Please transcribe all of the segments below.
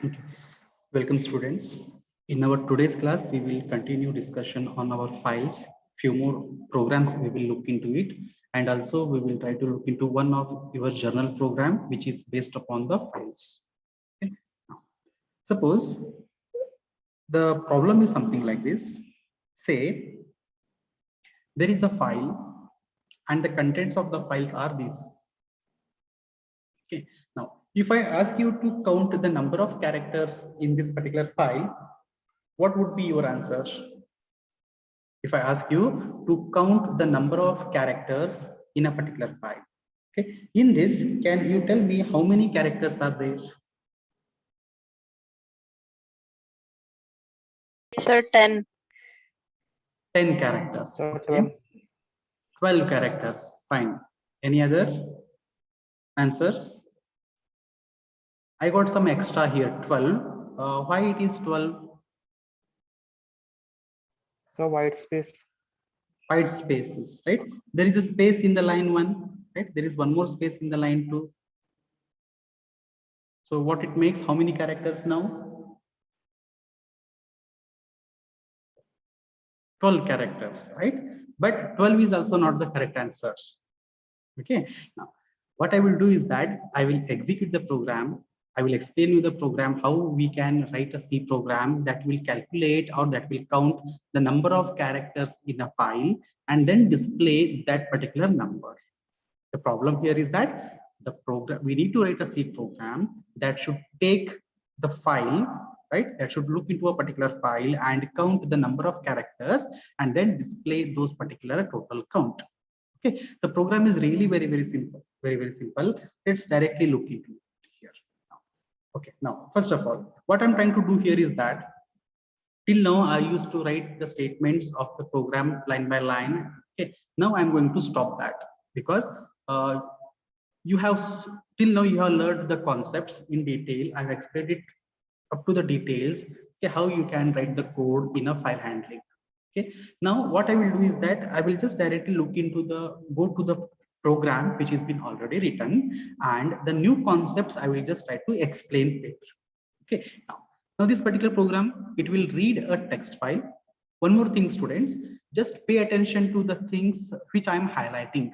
Okay. Welcome students. In our today's class, we will continue discussion on our files. Few more programs we will look into it, and also we will try to look into one of your journal program which is based upon the files. Okay. Suppose the problem is something like this. Say there is a file and the contents of the files are these. Okay. Now, if I ask you to count the number of characters in this particular file, what would be your answer? If I ask you to count the number of characters in a particular file, okay, in this, can you tell me how many characters are there? Sir, 10. 10 characters. Okay. 12 characters. Fine. Any other answers? I got some extra here, 12. Why it is 12? So white space. White spaces, right? There is a space in the line 1, right? There is one more space in the line 2. So what it makes, how many characters now? 12 characters, right? But 12 is also not the correct answer. Okay. Now, what I will do is that I will execute the program. I will explain you the program, how we can write a C program that will calculate or that will count the number of characters in a file and then display that particular number. The problem here is that the program, we need to write a C program that should take the file, right? That should look into a particular file and count the number of characters and then display those particular total count. Okay, the program is really very simple, very simple. Let's directly look into it here. Okay, now first of all, what I'm trying to do here is that till now I used to write the statements of the program line by line. Okay, now I'm going to stop that because you have till now you have learned the concepts in detail. I've explained it up to the details. Okay, how you can write the code in a file handling. Okay, now what I will do is that I will just directly look into go to the program which has been already written, and the new concepts I will just try to explain there. Okay, now this particular program, it will read a text file. One more thing, students, just pay attention to the things which I am highlighting.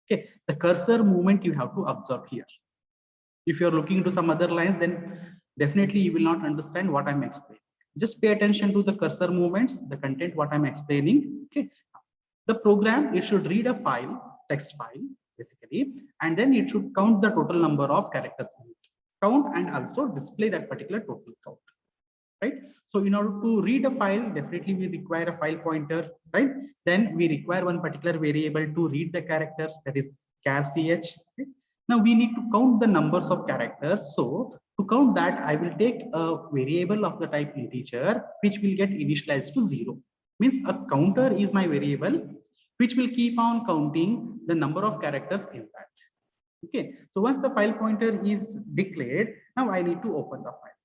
Okay, the cursor movement you have to observe here. If you are looking to some other lines, then definitely you will not understand what I'm explaining. Just pay attention to the cursor movements, the content, what I'm explaining. Okay, the program, it should read a file, text file, basically, and then it should count the total number of characters in it. Count and also display that particular total count. Right? So in order to read a file, definitely we require a file pointer, right? Then we require one particular variable to read the characters, that is char ch. Right? Now we need to count the numbers of characters. So to count that, I will take a variable of the type integer, which will get initialized to 0. Means a counter is my variable, which will keep on counting the number of characters in that. Okay, so once the file pointer is declared, now I need to open the file.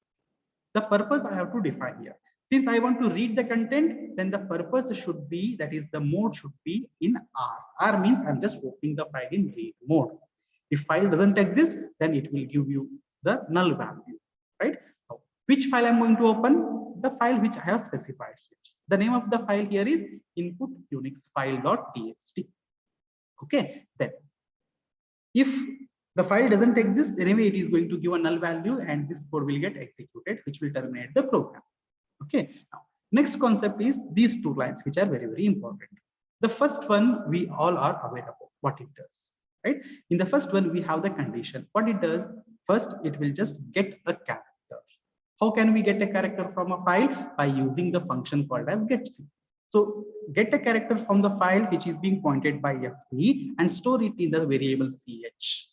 The purpose I have to define here. Since I want to read the content, then the purpose should be, that is the mode should be in R. R means I'm just opening the file in read mode. If file doesn't exist, then it will give you the null value, right? Now, which file I'm going to open? The file which I have specified here. The name of the file here is input unix file.txt. Okay, then if the file doesn't exist, anyway it is going to give a null value and this code will get executed, which will terminate the program. Okay, now next concept is these two lines, which are very important. The first one we all are aware of what it does, right? In the first one we have the condition. What it does, first it will just get a character. How can we get a character from a file? By using the function called as getC. So get a character from the file which is being pointed by fp and store it in the variable ch.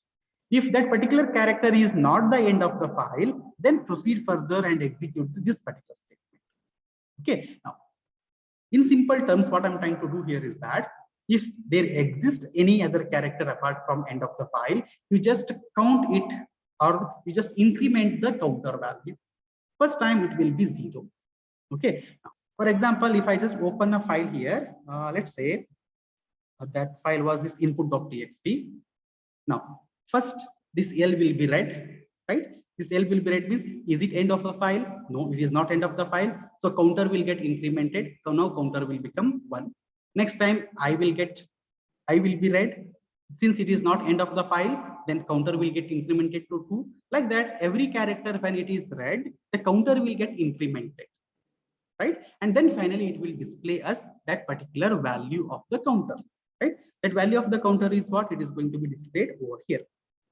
If that particular character is not the end of the file, then proceed further and execute this particular statement. Okay, now in simple terms, what I'm trying to do here is that if there exists any other character apart from end of the file, you just count it or you just increment the counter value. First time it will be 0. Okay, now, for example, if I just open a file here, let's say that file was this input.txt. Now, first this L will be read, right? This L will be read means, is it end of the file? No, it is not end of the file. So counter will get incremented. So now counter will become 1. Next time I will be read. Since it is not end of the file, then counter will get incremented to 2. Like that, every character when it is read, the counter will get incremented, right? And then finally it will display us that particular value of the counter, right? That value of the counter is what? It is going to be displayed over here.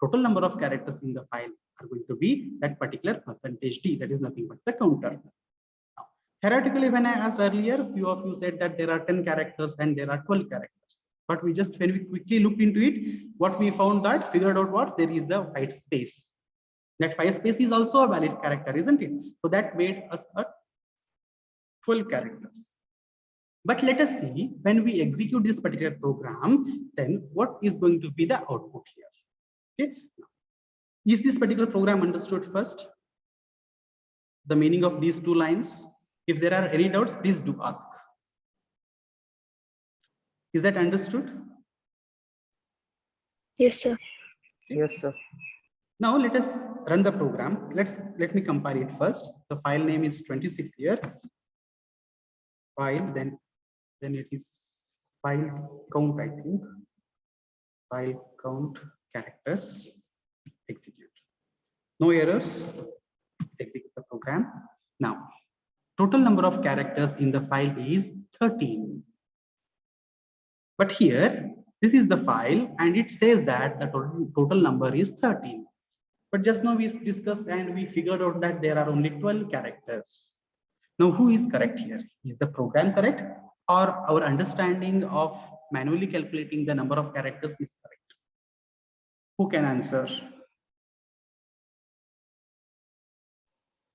Total number of characters in the file are going to be that particular %d, that is nothing but the counter. Now, theoretically, when I asked earlier, few of you said that there are 10 characters and there are 12 characters. But when we quickly looked into it, what we found that figured out what? There is a white space. That white space is also a valid character, isn't it? So that made us a 12 characters. But let us see, when we execute this particular program, then what is going to be the output here? Okay. Is this particular program understood first? The meaning of these 2 lines? If there are any doubts, please do ask. Is that understood? Yes, sir. Yes, sir. Now let us run the program. Let me compare it first. The file name is 26 here. File, then it is file count, I think. File count characters. Execute. No errors. Execute the program. Now, total number of characters in the file is 13. But here, this is the file and it says that the total number is 13. But just now we discussed and we figured out that there are only 12 characters. Now, who is correct here? Is the program correct, or our understanding of manually calculating the number of characters is correct? Who can answer?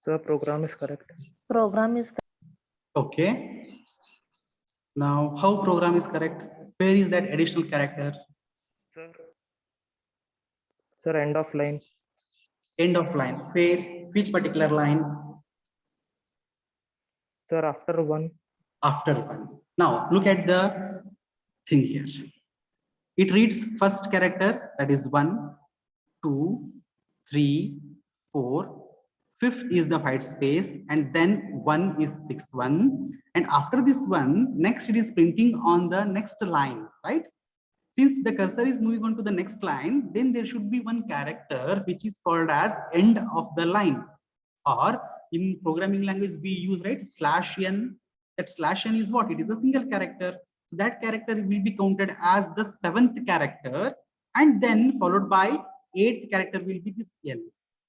Sir, program is correct. Program is Okay. Now, how program is correct? Where is that additional character? Sir, end of line. End of line. Where? Which particular line? Sir, after 1. After 1. Now, look at the thing here. It reads first character, that is 1, 2, 3, 4. Fifth is the white space, and then 1 is sixth one. And after this one, next it is printing on the next line, right? Since the cursor is moving on to the next line, then there should be one character which is called as end of the line. Or in programming language, we use, right, /n. That /n is what? It is a single character. So that character will be counted as the 7th character, and then followed by 8th character will be this L.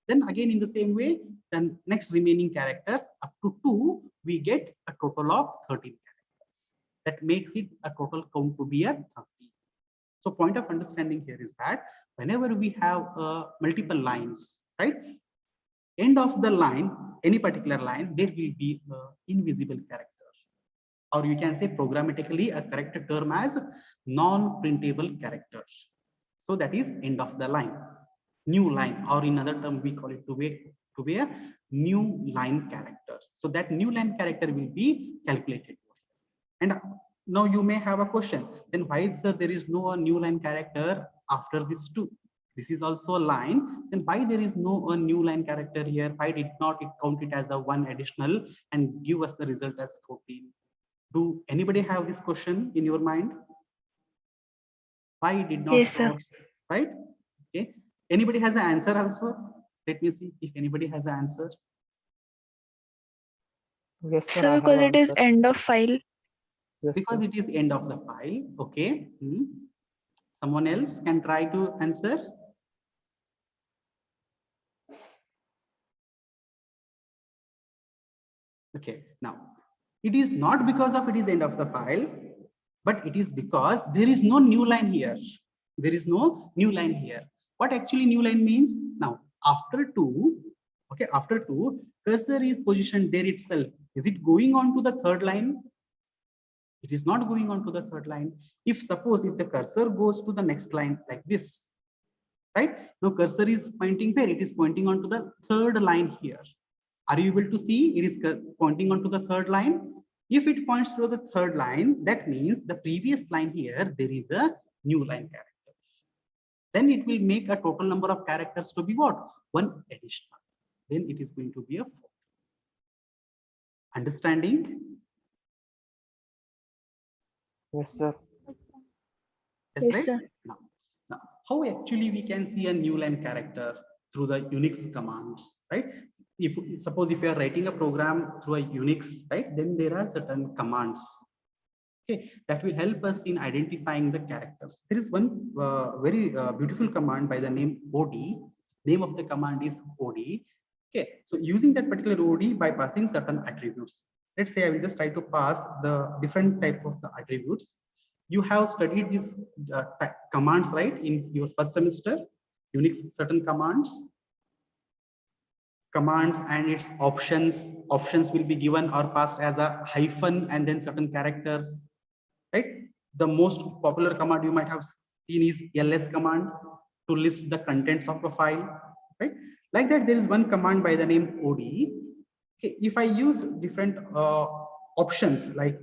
Then again in the same way, then next remaining characters up to 2, we get a total of 13 characters. That makes it a total count to be a 30. So point of understanding here is that whenever we have multiple lines, right? End of the line, any particular line, there will be invisible character. Or you can say programmatically a correct term as non-printable character. So that is end of the line. New line, or in other term we call it to be a new line character. So that new line character will be calculated. And now you may have a question, then why, sir, there is no new line character after this 2? This is also a line, then why there is no a new line character here? Why did not it count it as a 1 additional and give us the result as 14? Do anybody have this question in your mind? Why it did not? Yes, sir. Count, right? Okay. Anybody has an answer also? Let me see if anybody has an answer. Yes, sir. So because it is end of file. Yes, because sir. it is end of the file. Okay. Someone else can try to answer. Okay. Now, it is not because of it is end of the file, but it is because there is no new line here. There is no new line here. What actually new line means? Now, after 2, okay, after 2, cursor is positioned there itself. Is it going on to the third line? It is not going on to the third line. If suppose if the cursor goes to the next line like this, right? Now cursor is pointing where? It is pointing on to the third line here. Are you able to see it is pointing on to the third line? If it points to the third line, that means the previous line here, there is a new line character. Then it will make a total number of characters to be what? 1 additional. then it is going to be a 4. Understanding? Yes, sir. That's Yes, right. sir. Now, how actually we can see a new line character through the Unix commands, right? Suppose if you are writing a program through a Unix, right, then there are certain commands, okay, that will help us in identifying the characters. There is one very beautiful command by the name OD. Name of the command is OD. Okay, so using that particular OD by passing certain attributes. Let's say I will just try to pass the different type of the attributes. You have studied these commands, right, in your first semester, Unix certain commands and its options will be given or passed as a hyphen and then certain characters, right? The most popular command you might have seen is ls command to list the contents of a file, right? Like that, there is one command by the name od. Okay, if I use different options, like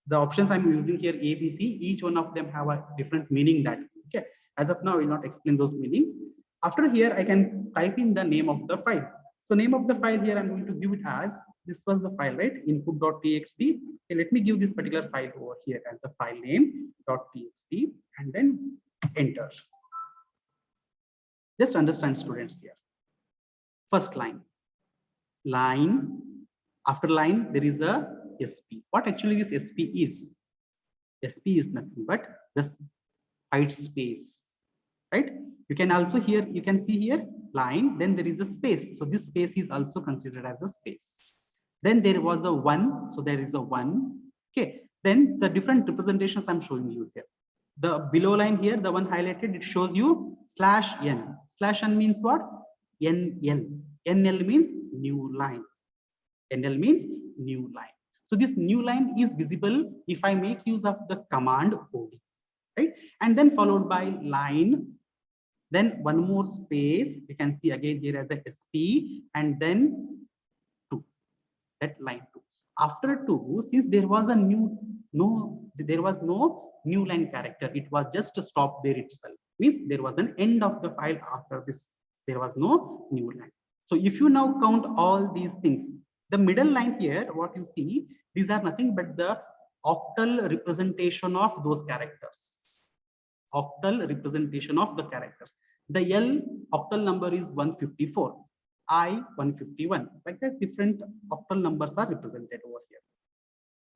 the options I'm using here a b c, each one of them have a different meaning. That, okay, as of now I will not explain those meanings. After here I can type in the name of the file. So name of the file here I'm going to give it as, this was the file, right, input.txt. Okay, let me give this particular file over here as the file name .txt and then enter. Just understand, students, here. First line, after line there is a sp. What actually this sp is? Sp is nothing but this white space, right? You can also here, you can see here line, then there is a space. So this space is also considered as a space. Then there was a 1, so there is a 1. Okay, then the different representations I'm showing you here. The below line here, the one highlighted, it shows you /n. /n means what? NL. NL means new line. NL means new line. So this new line is visible if I make use of the command OD, right? And then followed by line, then one more space. You can see again here as a SP, and then 2. That line 2. After 2, since there was a there was no new line character, it was just a stop there itself. Means there was an end of the file after this. There was no new line. So if you now count all these things, the middle line here, what you see, these are nothing but the octal representation of those characters. Octal representation of the characters. The L octal number is 154. I 151. Like that, different octal numbers are represented over here.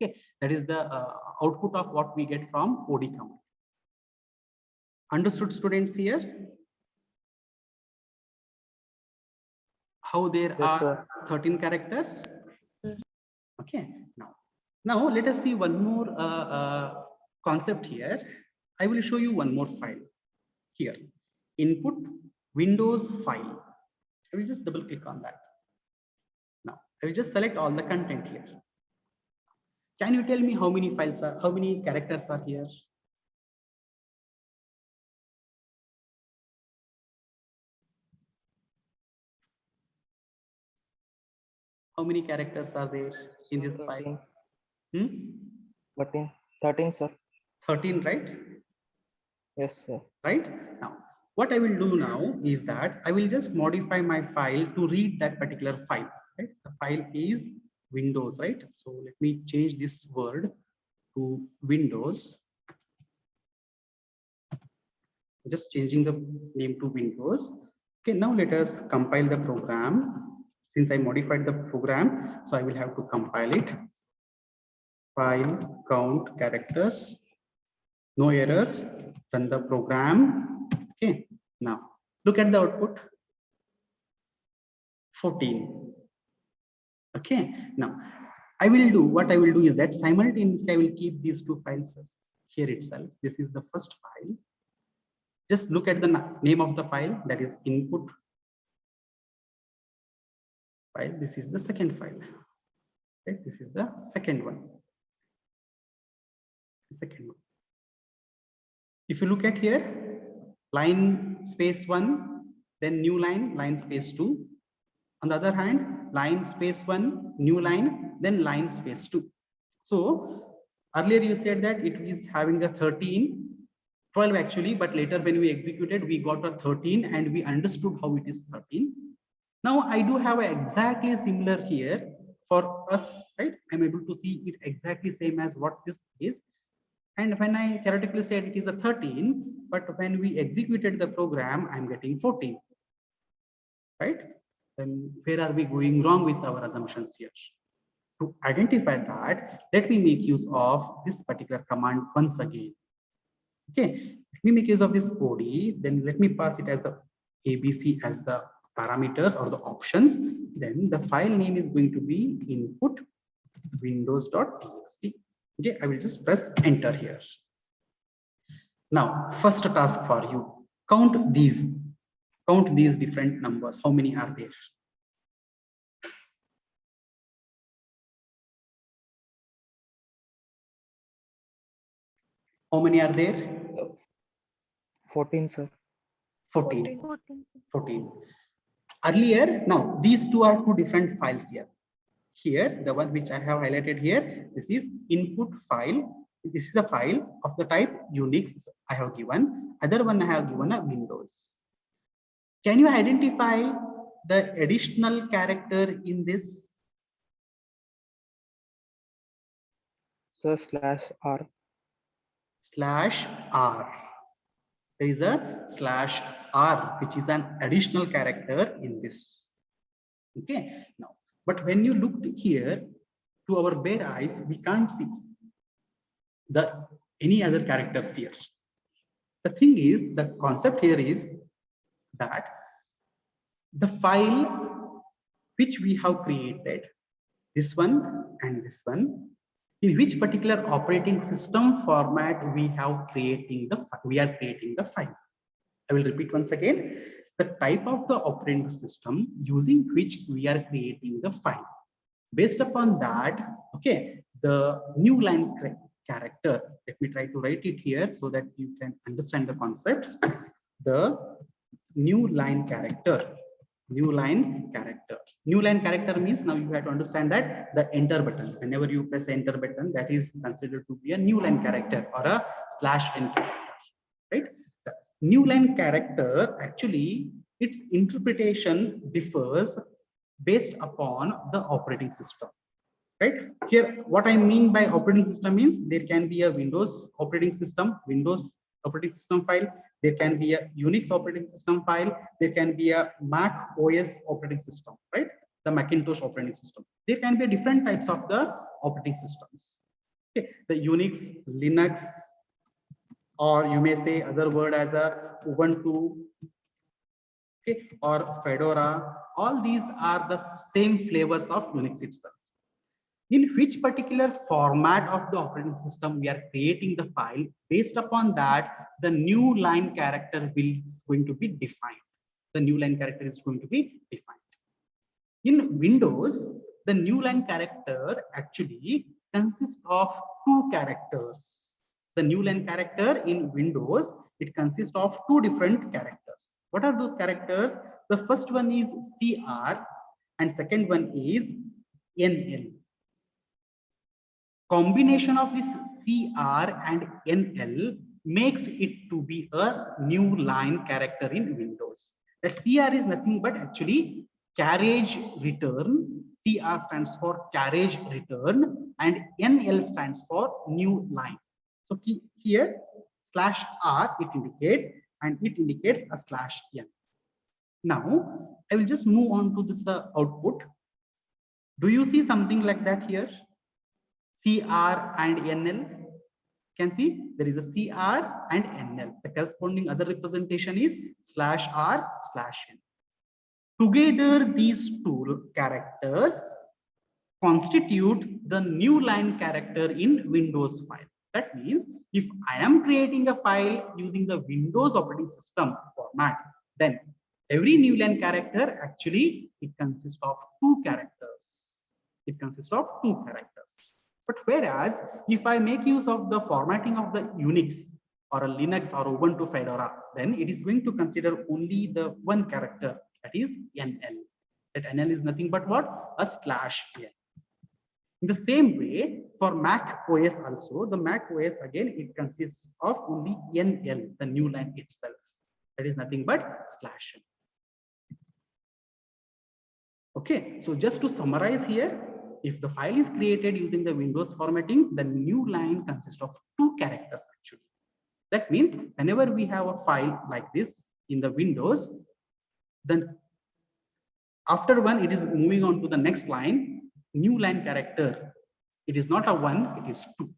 Okay, that is the output of what we get from OD command. Understood, students, here? How there Yes, are sir. 13 characters. Okay, now let us see one more concept here. I will show you one more file here. Input Windows file. I will just double click on that. Now I will just select all the content here. Can you tell me how many files are, how many characters are here? How many characters are there in this file? 13, sir. 13, right? Yes, sir. Right? Now, what I will do now is that I will just modify my file to read that particular file. Right? The file is Windows, right? So let me change this word to Windows. Just changing the name to Windows. Okay, now let us compile the program. Since I modified the program, so I will have to compile it. File count characters, no errors, run the program. Okay, now look at the output. 14. Okay, now I will do, what I will do is that simultaneously I will keep these two files here itself. This is the first file. Just look at the name of the file, that is input file. This is the second file. Okay, this is the second one. The second one. If you look at here, line space 1, then new line, line space 2. On the other hand, line space 1, new line, then line space 2. So earlier you said that it is having a 13, 12 actually, but later when we executed, we got a 13 and we understood how it is 13. Now I do have exactly similar here for us, right? I'm able to see it exactly same as what this is. And when I theoretically said it is a 13, but when we executed the program, I'm getting 14, right? Then where are we going wrong with our assumptions here? To identify that, let me make use of this particular command once again. Okay, let me make use of this OD, then let me pass it as a ABC as the parameters or the options. Then the file name is going to be input windows.txt. Okay, I will just press enter here. Now, first task for you, count these different numbers. How many are there? How many are there? 14, sir. 14. 14. Earlier, now these two are two different files here. Here, the one which I have highlighted here, this is input file. This is a file of the type Unix I have given. Other one I have given a Windows. Can you identify the additional character in this? Sir, /R. /R. There is a /R, which is an additional character in this. Okay. Now, but when you look here to our bare eyes, we can't see any other characters here. The thing is, the concept here is that the file which we have created, this one and this one, in which particular operating system format we are creating the file. I will repeat once again, the type of the operating system using which we are creating the file. Based upon that, okay, the new line character, let me try to write it here so that you can understand the concepts. The new line character means, now you have to understand that the enter button, whenever you press enter button, that is considered to be a new line character or a /n character, right? The new line character, actually its interpretation differs based upon the operating system, right? Here, what I mean by operating system means there can be a Windows operating system file, there can be a Unix operating system file, there can be a Mac OS operating system, right? The Macintosh operating system. There can be different types of the operating systems. Okay, the Unix, Linux, or you may say other word as a Ubuntu, okay, or Fedora. All these are the same flavors of Unix itself. In which particular format of the operating system we are creating the file, based upon that, the new line character is going to be defined. The new line character is going to be defined. In Windows, the new line character actually consists of two characters. The new line character in Windows, it consists of two different characters. What are those characters? The first one is CR and second one is NL. Combination of this CR and NL makes it to be a new line character in Windows. That CR is nothing but actually carriage return. CR stands for carriage return and NL stands for new line. So here /R it indicates, and it indicates a /n. Now I will just move on to this output. Do you see something like that here? CR and NL. Can see there is a CR and NL. The corresponding other representation is /R/n. Together, these two characters constitute the new line character in Windows file. That means if I am creating a file using the Windows operating system format, then every new line character actually it consists of two characters. But whereas if I make use of the formatting of the Unix or a Linux or Ubuntu Fedora, then it is going to consider only the one character, that is NL. That NL is nothing but what? A /n. In the same way, for Mac OS also, the Mac OS again, it consists of only NL, the new line itself. That is nothing but /n. Okay, so just to summarize here, if the file is created using the Windows formatting, the new line consists of 2 characters actually. That means whenever we have a file like this in the Windows, then after 1, it is moving on to the next line, new line character. It is not a 1, it is 2.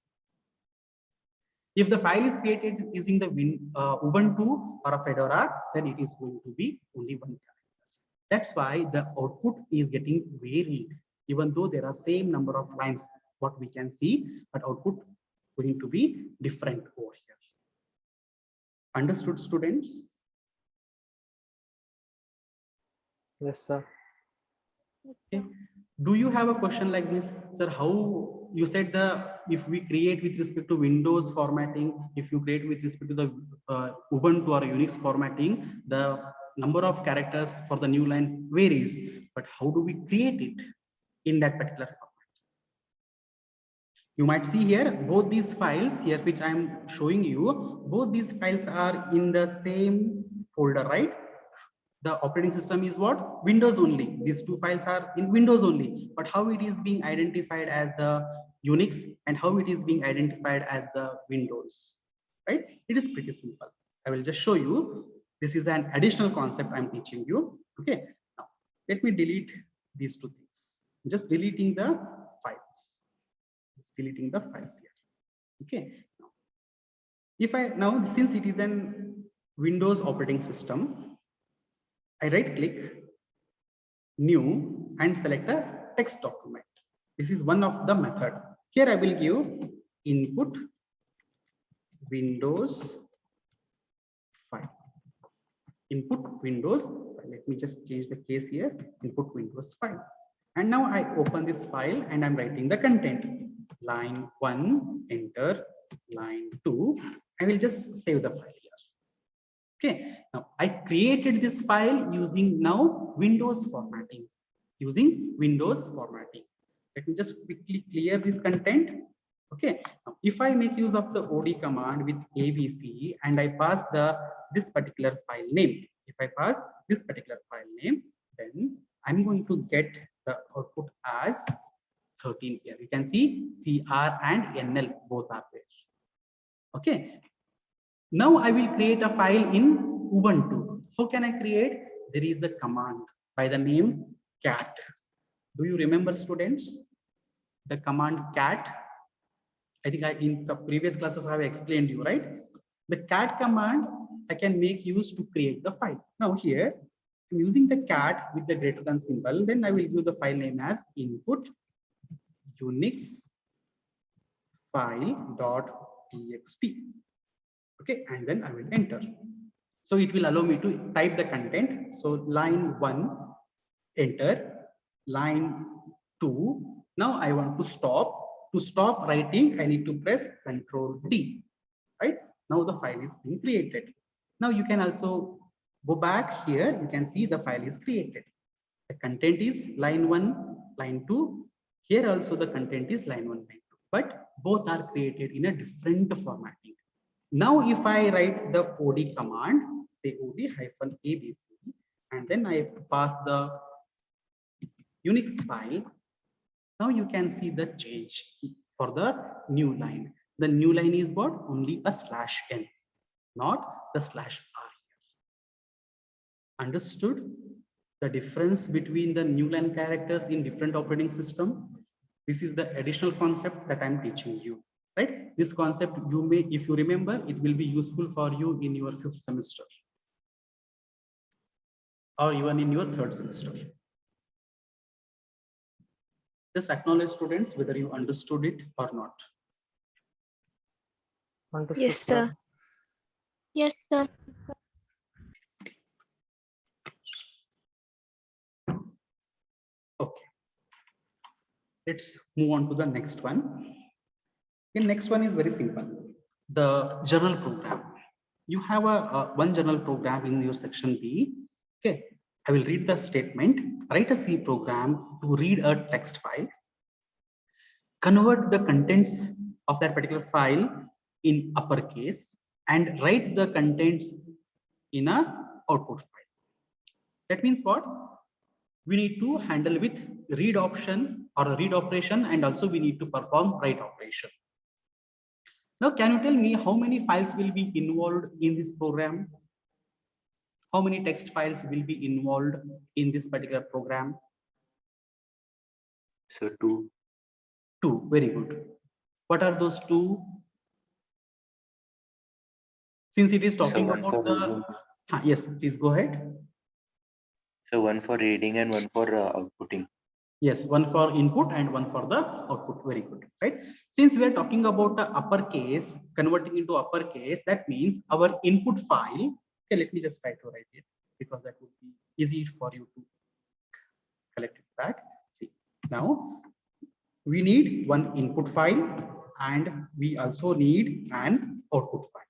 If the file is created using the Ubuntu or a Fedora, then it is going to be only 1 character. That's why the output is getting varied, even though there are same number of lines, what we can see, but output going to be different over here. Understood, students? Yes, sir. Okay. Do you have a question like this, sir? How you said if we create with respect to Windows formatting, if you create with respect to the Ubuntu or Unix formatting, the number of characters for the new line varies. But how do we create it in that particular format? You might see here both these files here, which I am showing you. Both these files are in the same folder, right? The operating system is what? Windows only. These 2 files are in Windows only. But how it is being identified as the Unix and how it is being identified as the Windows, right? It is pretty simple. I will just show you. This is an additional concept I'm teaching you. Okay. Now, let me delete these 2 things. I'm just deleting the files. Just deleting the files here. Okay. Now, since it is an Windows operating system, I right click, new, and select a text document. This is one of the method. Here I will give input Windows file. Input Windows file. Let me just change the case here. Input Windows file. And now I open this file and I'm writing the content. Line 1, enter. Line 2. I will just save the file here. Okay, now I created this file using now Windows formatting. Using Windows formatting. Let me just quickly clear this content. Okay, now if I make use of the OD command with ABC and I pass this particular file name, if I pass this particular file name, then I'm going to get the output as 13 here. You can see CR and NL both are there. Okay. Now I will create a file in Ubuntu. How can I create? There is a command by the name cat. Do you remember, students? The command cat. I think in the previous classes I have explained you, right? The cat command I can make use to create the file. Now here I'm using the cat with the greater than symbol. Then I will give the file name as input Unix file.txt. Okay, and then I will enter. So it will allow me to type the content. So line 1, enter. Line 2. Now I want to stop. To stop writing, I need to press Ctrl D. Right? Now the file is being created. Now you can also go back here. You can see the file is created. The content is line 1, line 2. Here also the content is line 1, line 2. But both are created in a different formatting. Now, if I write the OD command, say OD-ABC, and then I pass the Unix file, now you can see the change for the new line. The new line is what? Only a /n, not the /r. Understood the difference between the new line characters in different operating system? This is the additional concept that I'm teaching you. Right? This concept you may, if you remember, it will be useful for you in your 5th semester or even in your 3rd semester. Just acknowledge, students, whether you understood it or not. Understood, Yes, sir. Yes, sir. Okay. Let's move on to the next one. The next one is very simple. The journal program. You have one journal program in your section B. Okay, I will read the statement. Write a C program to read a text file. Convert the contents of that particular file in uppercase and write the contents in a output file. That means what? we need to handle with read option or a read operation, and also we need to perform write operation. Now, can you tell me how many files will be involved in this program? How many text files will be involved in this particular program? So two. Two. Very good. What are those two? Since it is talking one about for the reading. yes, please go ahead. So one for reading and one for outputting. Yes, one for input and one for the output. Very good, right? Since we are talking about the uppercase, converting into uppercase, that means our input file. Okay, let me just try to write it because that would be easy for you to collect it back. See, now we need one input file and we also need an output file.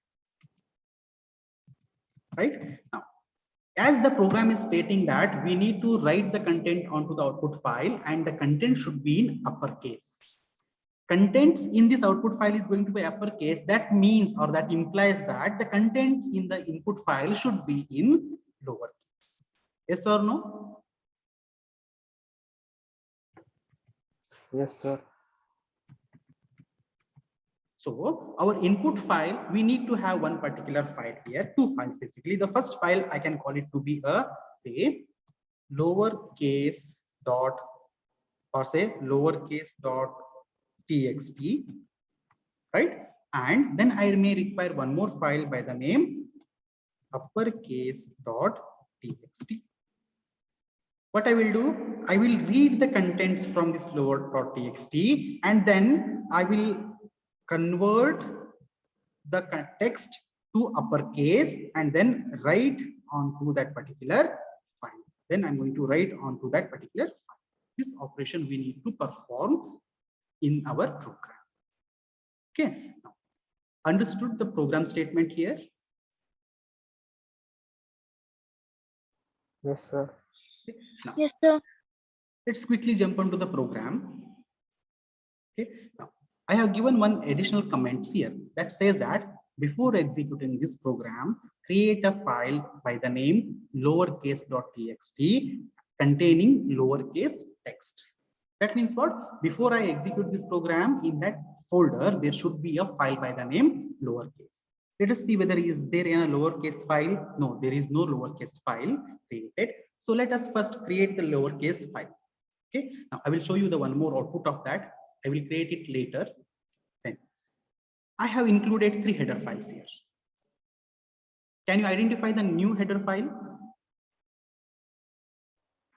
Right now, as the program is stating that we need to write the content onto the output file and the content should be in uppercase. Contents in this output file is going to be uppercase. That means, or that implies that the content in the input file should be in lowercase. Yes or no? Yes, sir. So our input file, we need to have one particular file here, two files basically. The first file, I can call it to be a, say, lowercase dot, or say lowercase dot txt, right? And then I may require one more file by the name uppercase dot txt. What I will do, I will read the contents from this lower dot txt and then I will convert the text to uppercase and then write onto that particular file. Then I'm going to write onto that particular file. This operation we need to perform in our program. Okay, now, understood the program statement here? Yes, sir. Now, Yes, sir. let's quickly jump onto the program. Okay, now I have given one additional comments here that says that before executing this program, create a file by the name lowercase.txt containing lowercase text. That means what? Before I execute this program, in that folder, there should be a file by the name lowercase. Let us see whether is there a lowercase file. No, there is no lowercase file created. So let us first create the lowercase file. Okay, now I will show you the one more output of that. I will create it later. Then I have included 3 header files here. Can you identify the new header file?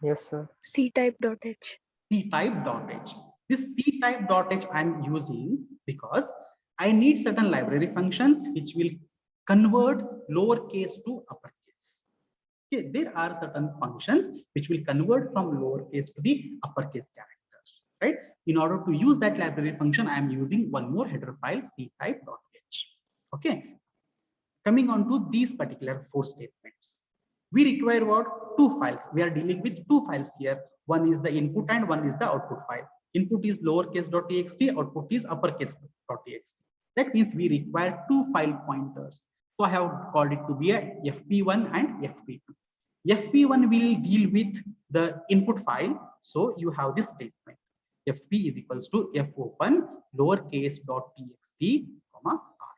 Yes, sir. ctype.h. ctype.h. This ctype.h I'm using because I need certain library functions which will convert lowercase to uppercase. Okay, there are certain functions which will convert from lowercase to the uppercase characters, right? In order to use that library function, I am using one more header file, ctype.h. Okay, coming on to these particular 4 statements. We require what? 2 files. We are dealing with 2 files here. One is the input and one is the output file. Input is lowercase.txt, output is uppercase.txt. That means we require 2 file pointers. So I have called it to be a fp1 and fp2. fp1 will deal with the input file. So you have this statement. fp is equals to fopen lowercase.txt, comma r.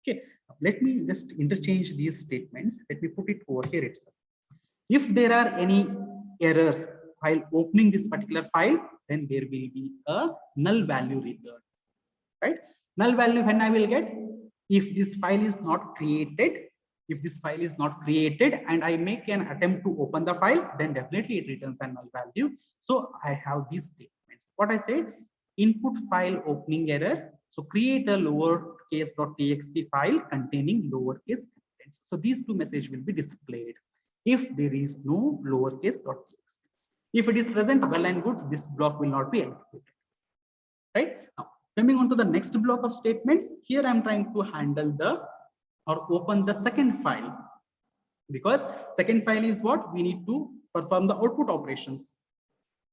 Okay, let me just interchange these statements. Let me put it over here itself. If there are any errors while opening this particular file, then there will be a null value returned, right? Null value when I will get, if this file is not created, and I make an attempt to open the file, then definitely it returns a null value. So I have these statements. What I say, input file opening error. So create a lowercase.txt file containing lowercase contents. So these 2 messages will be displayed if there is no lowercase.txt. If it is present, well and good, this block will not be executed. Right now, coming on to the next block of statements, here I'm trying to handle or open the second file, because second file is what we need to perform the output operations.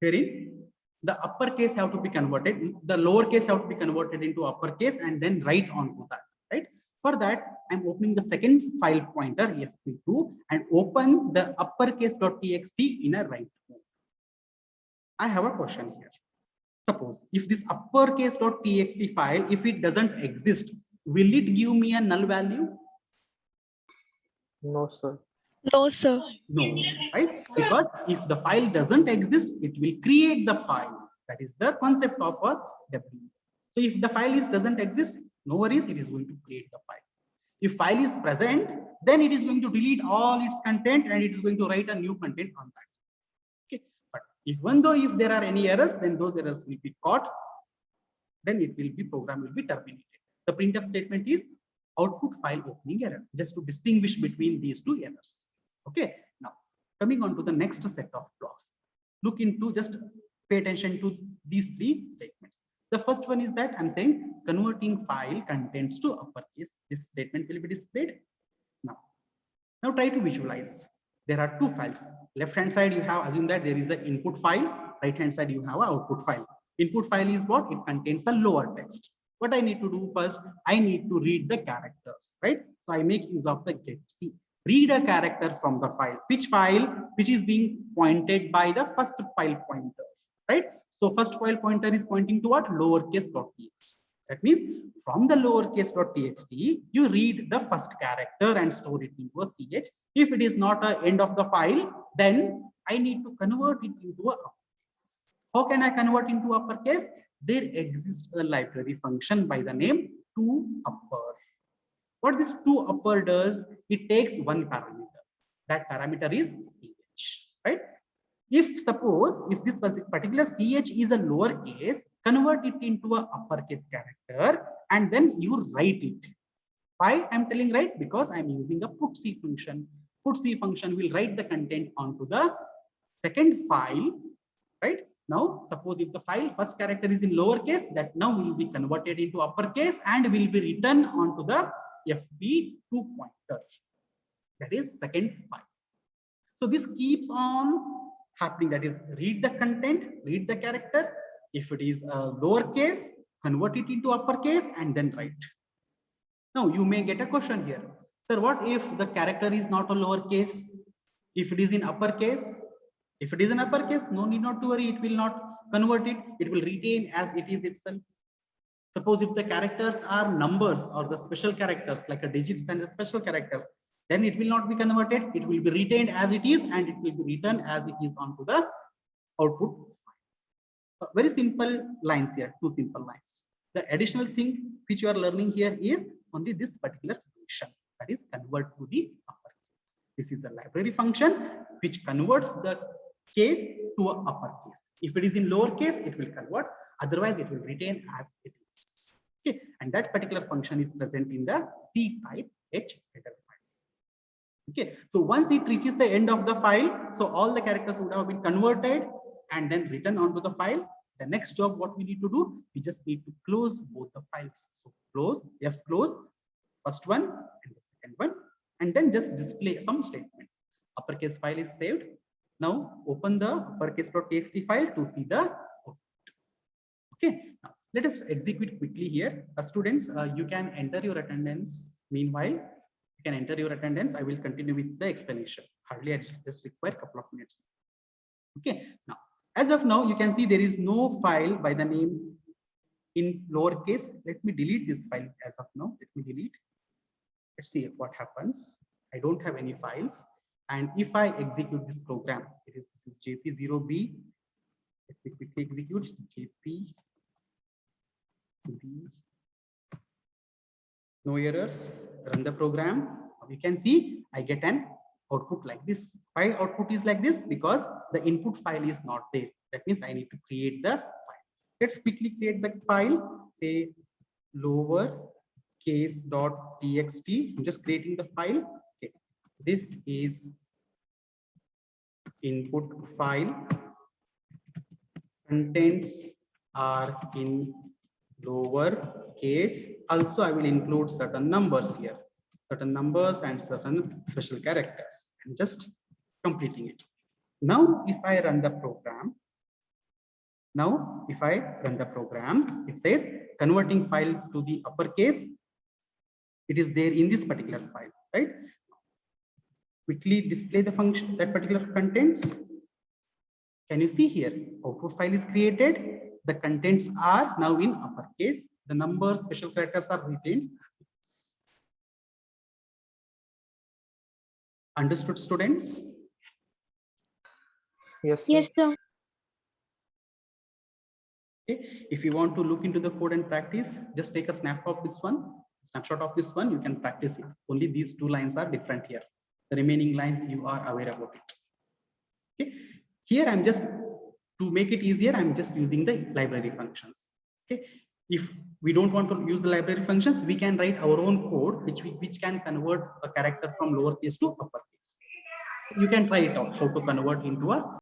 Wherein the uppercase have to be converted, the lowercase have to be converted into uppercase and then write onto that, right? For that, I'm opening the second file pointer fp2 and open the uppercase.txt in a write mode. I have a question here. Suppose if this uppercase.txt file, if it doesn't exist, will it give me a null value? No, sir. No, sir. No, right? Because if the file doesn't exist, it will create the file. That is the concept of a W. So if the file doesn't exist, no worries, it is going to create the file. If file is present, then it is going to delete all its content and it is going to write a new content on that. Okay, but even though if there are any errors, then those errors will be caught. Then it will be program will be terminated. The printf statement is output file opening error, just to distinguish between these two errors. Okay, now coming on to the next set of blocks. Look into, just pay attention to these three statements. The first one is that I'm saying converting file contents to uppercase. This statement will be displayed. Now try to visualize. There are two files. Left hand side you have, assume that there is an input file. Right hand side you have an output file. Input file is what? It contains a lower text. What I need to do first, I need to read the characters, right? So I make use of the getC. Read a character from the file. Which file? Which is being pointed by the first file pointer, right? So first file pointer is pointing to what? Lowercase.txt. That means from the lowercase.txt, you read the first character and store it into a ch. If it is not an end of the file, then I need to convert it into a uppercase. How can I convert into uppercase? There exists a library function by the name toUpper. What this toUpper does, it takes one parameter. That parameter is ch, right? If suppose if this particular ch is a lowercase, convert it into a uppercase character and then you write it. Why I'm telling right? Because I'm using a putC function. putC function will write the content onto the second file, right? Now suppose if the file first character is in lowercase, that now will be converted into uppercase and will be written onto the fp2 pointer. That is second file. So this keeps on happening. That is, read the content, read the character. If it is a lowercase, convert it into uppercase and then write. Now you may get a question here. Sir, what if the character is not a lowercase? If it is in uppercase? If it is in uppercase, no need not to worry. It will not convert it. It will retain as it is itself. Suppose if the characters are numbers or the special characters like a digits and the special characters, then it will not be converted. It will be retained as it is and it will be written as it is onto the output. Very simple lines here, two simple lines. The additional thing which you are learning here is only this particular function, that is convert to the uppercase. This is a library function which converts the case to a uppercase. If it is in lowercase, it will convert. Otherwise, it will retain as it is. Okay, and that particular function is present in the C type H header file. Okay, so once it reaches the end of the file, so all the characters would have been converted and then written onto the file. The next job, what we need to do, we just need to close both the files. So close, close, first one and the second one, and then just display some statements. Uppercase file is saved. Now open the uppercase.txt file to see the output. Okay, now let us execute quickly here. Students, you can enter your attendance. Meanwhile, you can enter your attendance. I will continue with the explanation. Hardly I just require a couple of minutes. Okay, now as of now, you can see there is no file by the name in lowercase. Let me delete this file as of now. Let me delete. Let's see what happens. I don't have any files. And if I execute this program, this is JP0B. Let me quickly execute JP. No errors. Run the program. You can see I get an output like this. Why output is like this? Because the input file is not there. That means I need to create the file. Let's quickly create the file. Say lowercase.txt. I'm just creating the file. Okay. This is input file. Contents are in lower case. Also, I will include certain numbers here. Certain numbers and certain special characters, and just completing it. Now, if I run the program, it says converting file to the uppercase. It is there in this particular file, right? Quickly display the function, that particular contents. Can you see here? Output file is created. The contents are now in uppercase. The numbers, special characters are retained. Understood, students? Yes, sir. Yes, sir. Okay. If you want to look into the code and practice, just take a snapshot of this one. Snapshot of this one, you can practice it. Only these two lines are different here. The remaining lines you are aware about it. Okay. Here I'm just, to make it easier, I'm just using the library functions. Okay. If we don't want to use the library functions, we can write our own code which can convert a character from lowercase to uppercase. You can try it out how to convert into a